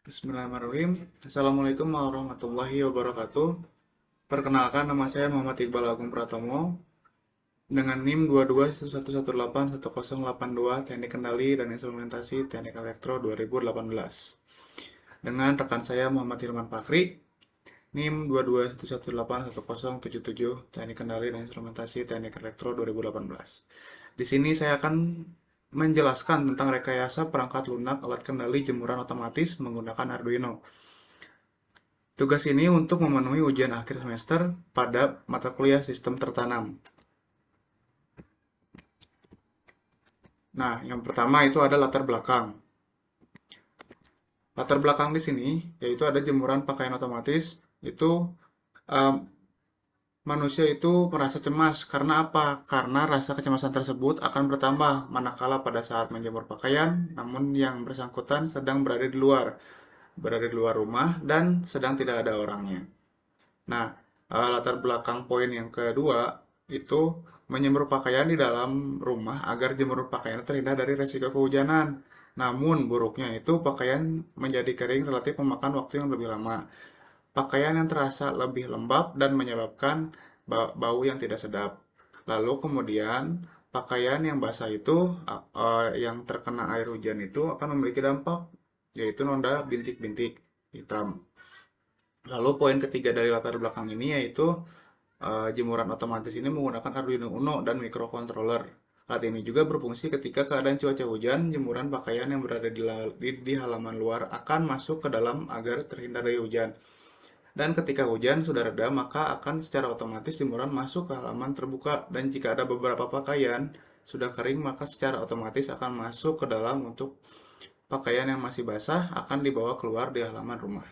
Bismillahirrahmanirrahim. Assalamualaikum warahmatullahi wabarakatuh. Perkenalkan, nama saya Muhammad Iqbal Agung Pratomo dengan NIM 2211181082 Teknik Kendali dan Instrumentasi Teknik Elektro 2018. Dengan rekan saya Muhammad Hilman Fakri, NIM 2211811077 Teknik Kendali dan Instrumentasi Teknik Elektro 2018. Di sini saya akan menjelaskan tentang rekayasa perangkat lunak alat kendali jemuran otomatis menggunakan Arduino. Tugas ini untuk memenuhi ujian akhir semester pada mata kuliah sistem tertanam. Nah, yang pertama itu ada latar belakang. Latar belakang di sini yaitu ada jemuran pakaian otomatis. Itu em, manusia itu merasa cemas karena apa? Karena rasa kecemasan tersebut akan bertambah manakala pada saat menjemur pakaian, namun yang bersangkutan sedang berada di luar rumah dan sedang tidak ada orangnya. Nah, latar belakang poin yang kedua itu menjemur pakaian di dalam rumah agar jemur pakaian terhindar dari resiko kehujanan. Namun, buruknya itu pakaian menjadi kering relatif memakan waktu yang lebih lama. Pakaian yang terasa lebih lembab dan menyebabkan bau yang tidak sedap. Lalu kemudian, pakaian yang basah itu yang terkena air hujan itu akan memiliki dampak, yaitu noda bintik-bintik hitam. Lalu poin ketiga dari latar belakang ini yaitu jemuran otomatis ini menggunakan Arduino Uno dan microcontroller. Alat ini juga berfungsi ketika keadaan cuaca hujan, jemuran pakaian yang berada di halaman luar akan masuk ke dalam agar terhindar dari hujan. Dan ketika hujan sudah reda, maka akan secara otomatis jemuran masuk ke halaman terbuka. Dan jika ada beberapa pakaian sudah kering, maka secara otomatis akan masuk ke dalam untuk pakaian yang masih basah akan dibawa keluar di halaman rumah.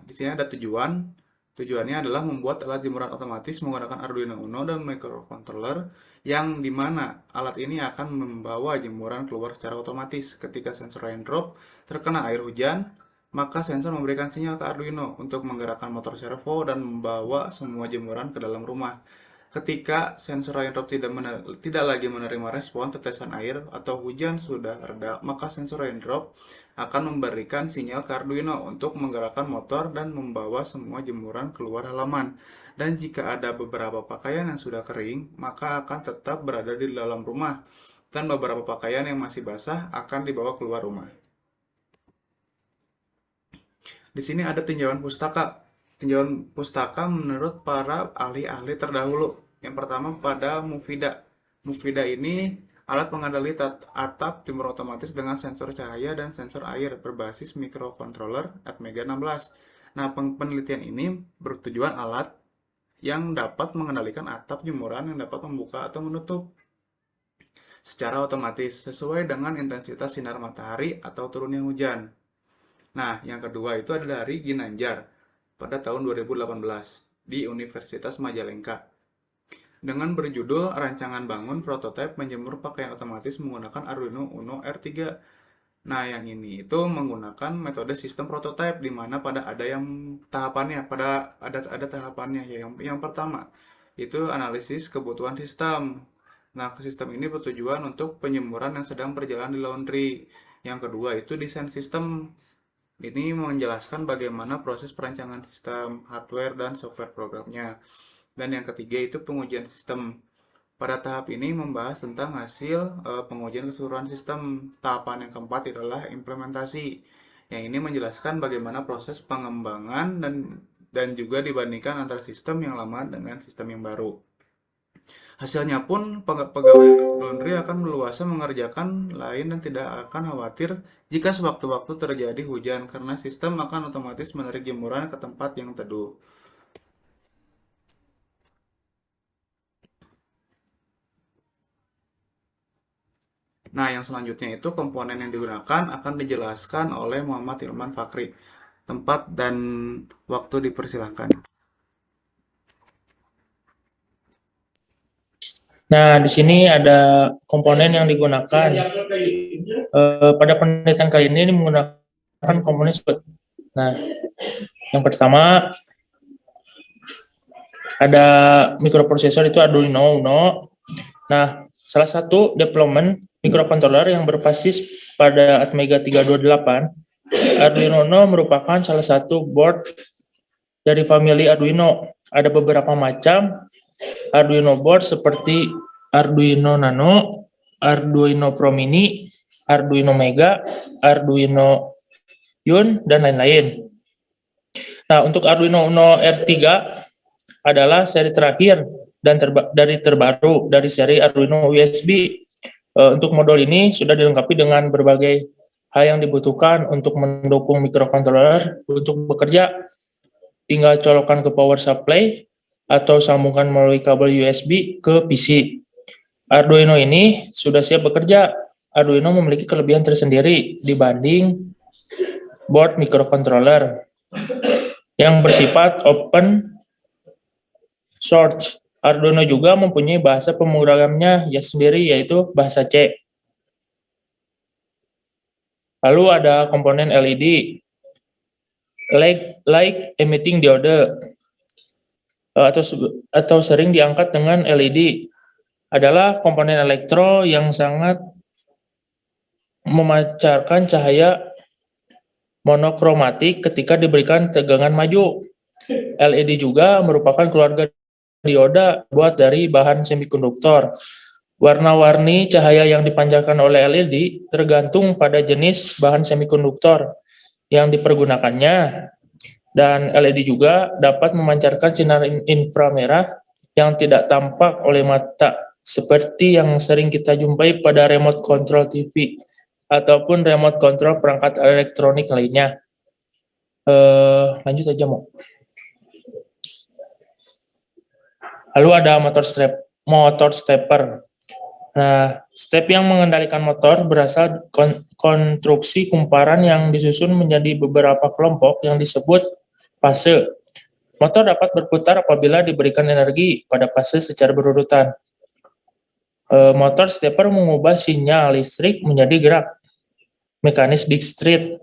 Di sini ada tujuan. Tujuannya adalah membuat alat jemuran otomatis menggunakan Arduino Uno dan microcontroller yang dimana alat ini akan membawa jemuran keluar secara otomatis. Ketika sensor rain drop terkena air hujan, maka sensor memberikan sinyal ke Arduino untuk menggerakkan motor servo dan membawa semua jemuran ke dalam rumah. Ketika sensor raindrop tidak lagi menerima respon tetesan air atau hujan sudah reda, maka sensor raindrop akan memberikan sinyal ke Arduino untuk menggerakkan motor dan membawa semua jemuran keluar halaman. Dan jika ada beberapa pakaian yang sudah kering, maka akan tetap berada di dalam rumah. Dan beberapa pakaian yang masih basah akan dibawa keluar rumah. Di sini ada tinjauan pustaka. Tinjauan pustaka menurut para ahli-ahli terdahulu. Yang pertama pada Mufida. Mufida ini alat pengendali atap timur otomatis dengan sensor cahaya dan sensor air berbasis microcontroller Atmega 16. Nah, penelitian ini bertujuan alat yang dapat mengendalikan atap jemuran yang dapat membuka atau menutup secara otomatis sesuai dengan intensitas sinar matahari atau turunnya hujan. Nah, yang kedua itu ada dari Ginanjar pada tahun 2018 di Universitas Majalengka dengan berjudul Rancangan Bangun Prototipe Menjemur Pakaian Otomatis Menggunakan Arduino Uno R3. Nah, yang ini itu menggunakan metode sistem prototipe di mana ada tahapannya ya. Yang pertama itu analisis kebutuhan sistem. Nah, sistem ini bertujuan untuk penjemuran yang sedang berjalan di laundry. Yang kedua itu desain sistem. Ini menjelaskan bagaimana proses perancangan sistem, hardware, dan software programnya. Dan yang ketiga itu pengujian sistem. Pada tahap ini membahas tentang hasil pengujian keseluruhan sistem. Tahapan yang keempat adalah implementasi. Yang ini menjelaskan bagaimana proses pengembangan dan juga dibandingkan antara sistem yang lama dengan sistem yang baru. Hasilnya pun pegawai laundry akan leluasa mengerjakan lain dan tidak akan khawatir jika sewaktu-waktu terjadi hujan karena sistem akan otomatis menarik jemuran ke tempat yang teduh. Nah, yang selanjutnya itu komponen yang digunakan akan dijelaskan oleh Muhammad Hilman Fakri. Tempat dan waktu dipersilahkan. Nah, di sini ada komponen yang digunakan. Pada penelitian kali ini menggunakan komponen seperti. Nah, yang pertama ada microprocessor itu Arduino Uno. Nah, salah satu development microcontroller yang berbasis pada Atmega 328, Arduino Uno merupakan salah satu board dari famili Arduino. Ada beberapa macam Arduino board seperti Arduino Nano, Arduino Pro Mini, Arduino Mega, Arduino Yun, dan lain-lain. Nah, untuk Arduino Uno R3 adalah seri terakhir dan terbaru dari seri Arduino USB. Untuk modul ini sudah dilengkapi dengan berbagai hal yang dibutuhkan untuk mendukung microcontroller untuk bekerja. Tinggal colokkan ke power supply atau sambungkan melalui kabel USB ke PC. Arduino ini sudah siap bekerja. Arduino memiliki kelebihan tersendiri dibanding board microcontroller yang bersifat open source. Arduino juga mempunyai bahasa pemrogramannya sendiri, yaitu bahasa C. Lalu ada komponen LED, light emitting diode, atau sering diangkat dengan LED, adalah komponen elektro yang sangat memancarkan cahaya monokromatik ketika diberikan tegangan maju. LED juga merupakan keluarga dioda buat dari bahan semikonduktor. Warna-warni cahaya yang dipancarkan oleh LED tergantung pada jenis bahan semikonduktor yang dipergunakannya. Dan LED juga dapat memancarkan sinar inframerah yang tidak tampak oleh mata, seperti yang sering kita jumpai pada remote control TV ataupun remote control perangkat elektronik lainnya. Lanjut aja, Mo. Lalu ada motor stepper. Nah, step yang mengendalikan motor berasal konstruksi kumparan yang disusun menjadi beberapa kelompok yang disebut fase. Motor dapat berputar apabila diberikan energi pada fase secara berurutan. Motor stepper mengubah sinyal listrik menjadi gerak mekanis discrete.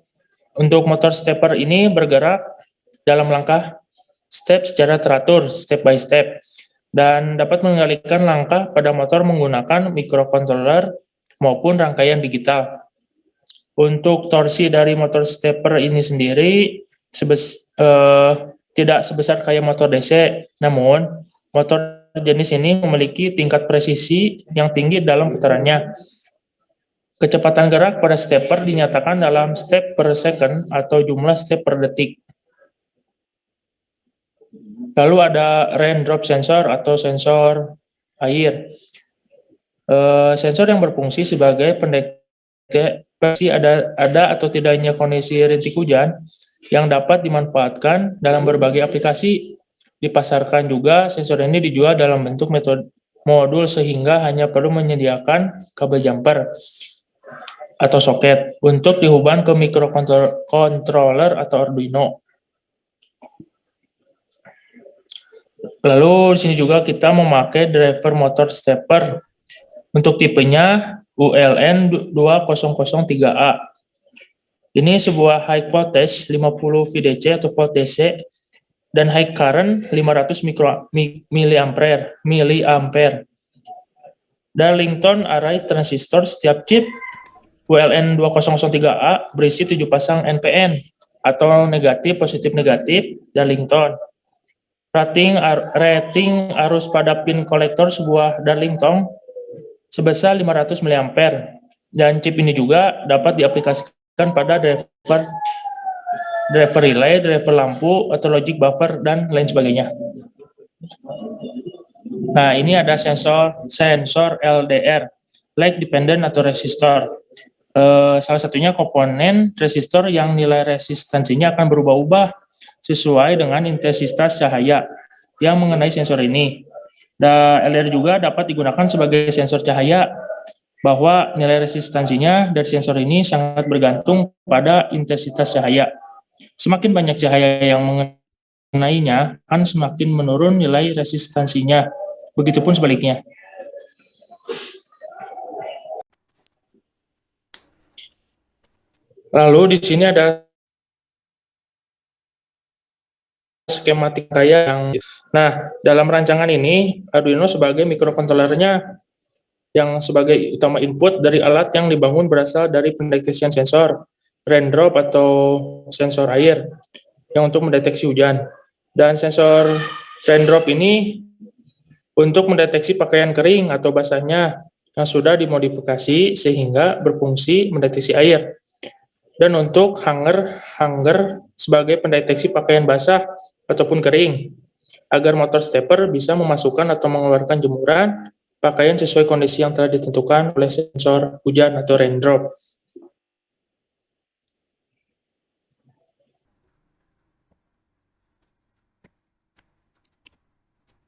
Untuk motor stepper ini bergerak dalam langkah step secara teratur, step by step, dan dapat mengendalikan langkah pada motor menggunakan microcontroller maupun rangkaian digital. Untuk torsi dari motor stepper ini sendiri tidak sebesar kayak motor DC, namun motor jenis ini memiliki tingkat presisi yang tinggi dalam putarannya. Kecepatan gerak pada stepper dinyatakan dalam step per second atau jumlah step per detik. Lalu ada raindrop sensor atau sensor air. Sensor yang berfungsi sebagai pendeteksi ada atau tidaknya kondisi rintik hujan yang dapat dimanfaatkan dalam berbagai aplikasi. Dipasarkan juga, sensor ini dijual dalam bentuk modul sehingga hanya perlu menyediakan kabel jumper atau soket untuk dihubungkan ke microcontroller atau Arduino. Lalu di sini juga kita memakai driver motor stepper. Untuk tipenya ULN 2003A. Ini sebuah high voltage 50 VDC atau volt DC dan high current 500 miliampere. Darlington Array transistor setiap chip ULN 2003A berisi 7 pasang NPN atau negatif positif negatif Darlington. Rating arus pada pin kolektor sebuah Darlington sebesar 500 mA, dan chip ini juga dapat diaplikasikan pada driver relay, driver lampu, atau logic buffer, dan lain sebagainya. Nah, ini ada sensor LDR, Light Dependent atau resistor. Salah satunya komponen resistor yang nilai resistansinya akan berubah-ubah sesuai dengan intensitas cahaya yang mengenai sensor ini. Dan LDR juga dapat digunakan sebagai sensor cahaya, bahwa nilai resistansinya dari sensor ini sangat bergantung pada intensitas cahaya. Semakin banyak cahaya yang mengenainya, akan semakin menurun nilai resistansinya. Begitupun sebaliknya. Lalu di sini ada skematik kayak yang. Nah, dalam rancangan ini Arduino sebagai microcontrollernya yang sebagai utama input dari alat yang dibangun berasal dari pendeteksian sensor, raindrop atau sensor air yang untuk mendeteksi hujan. Dan sensor raindrop ini untuk mendeteksi pakaian kering atau basahnya yang sudah dimodifikasi sehingga berfungsi mendeteksi air. Dan untuk hanger sebagai pendeteksi pakaian basah ataupun kering, agar motor stepper bisa memasukkan atau mengeluarkan jemuran pakaian sesuai kondisi yang telah ditentukan oleh sensor hujan atau raindrop.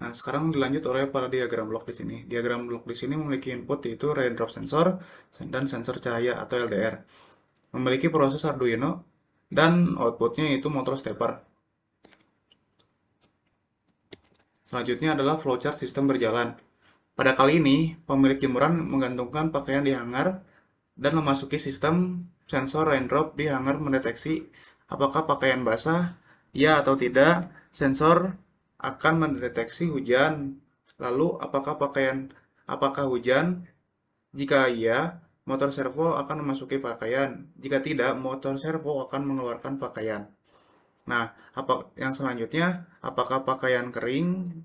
Nah, sekarang dilanjut oleh pada diagram blok di sini. Diagram blok di sini memiliki input yaitu raindrop sensor dan sensor cahaya atau LDR. Memiliki proses Arduino dan outputnya yaitu motor stepper. Selanjutnya adalah flowchart sistem berjalan. Pada kali ini, pemilik jemuran menggantungkan pakaian di hanger dan memasuki sistem sensor raindrop di hanger mendeteksi apakah pakaian basah, ya atau tidak. Sensor akan mendeteksi hujan. Lalu, apakah hujan? Jika iya, motor servo akan memasuki pakaian. Jika tidak, motor servo akan mengeluarkan pakaian. Nah, yang selanjutnya, apakah pakaian kering?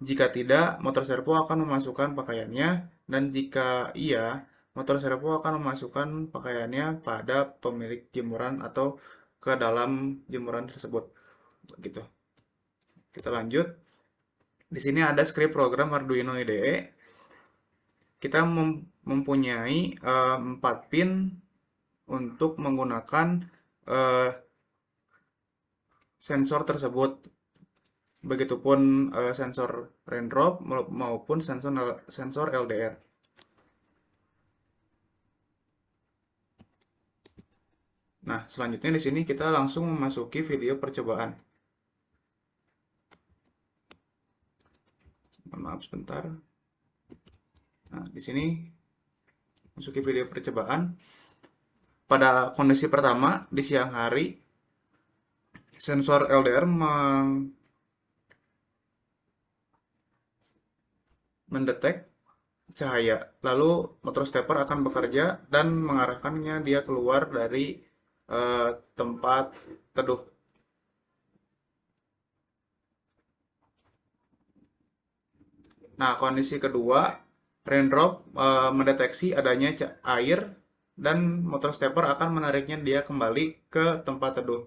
Jika tidak, motor servo akan memasukkan pakaiannya, dan jika iya, motor servo akan memasukkan pakaiannya pada pemilik jemuran atau ke dalam jemuran tersebut. Gitu. Kita lanjut. Di sini ada script program Arduino IDE. Kita mempunyai 4 pin untuk menggunakan eh, sensor tersebut. Begitupun sensor raindrop maupun sensor LDR. Nah, selanjutnya di sini kita langsung memasuki video percobaan. Maaf sebentar. Nah, di sini masuki video percobaan. Pada kondisi pertama di siang hari, sensor LDR mendetek cahaya. Lalu motor stepper akan bekerja dan mengarahkannya dia keluar dari tempat teduh. Nah, kondisi kedua, raindrop mendeteksi adanya air dan motor stepper akan menariknya dia kembali ke tempat teduh.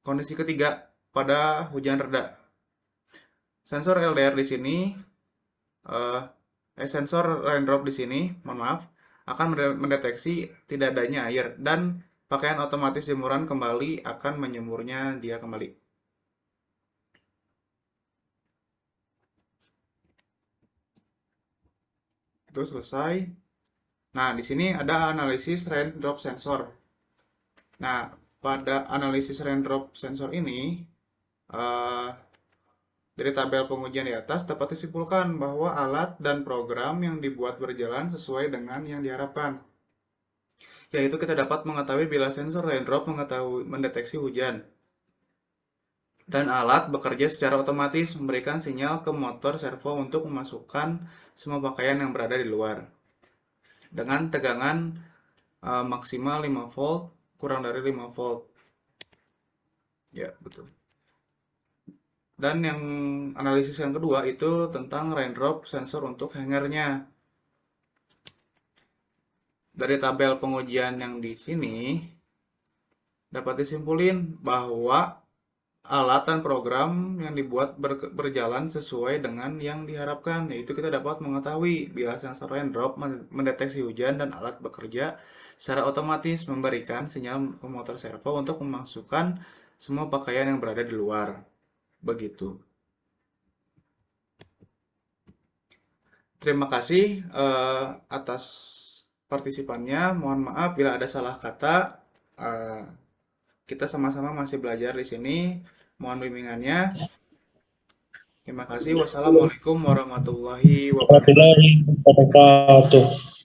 Kondisi ketiga, pada hujan reda. Sensor LDR di sini, eh, sensor raindrop di sini, mohon maaf, akan mendeteksi tidak adanya air dan pakaian otomatis jemuran kembali akan menyemurnya dia kembali. Itu selesai. Nah, di sini ada analisis raindrop sensor. Nah, pada analisis raindrop sensor ini, eh, dari tabel pengujian di atas dapat disimpulkan bahwa alat dan program yang dibuat berjalan sesuai dengan yang diharapkan. Yaitu kita dapat mengetahui bila sensor raindrop mendeteksi hujan. Dan alat bekerja secara otomatis memberikan sinyal ke motor servo untuk memasukkan semua pakaian yang berada di luar. Dengan tegangan maksimal 5 volt kurang dari 5 volt. Ya, betul. Dan yang analisis yang kedua itu tentang raindrop sensor untuk hangernya. Dari tabel pengujian yang di sini dapat disimpulin bahwa alat dan program yang dibuat berjalan sesuai dengan yang diharapkan, yaitu kita dapat mengetahui bila sensor raindrop mendeteksi hujan dan alat bekerja secara otomatis memberikan sinyal ke motor servo untuk memasukkan semua pakaian yang berada di luar. Begitu. Terima kasih atas partisipannya. Mohon maaf bila ada salah kata. Eh, kita sama-sama masih belajar di sini. Mohon bimbingannya. Terima kasih. Wassalamualaikum warahmatullahi wabarakatuh. Warahmatullahi wabarakatuh.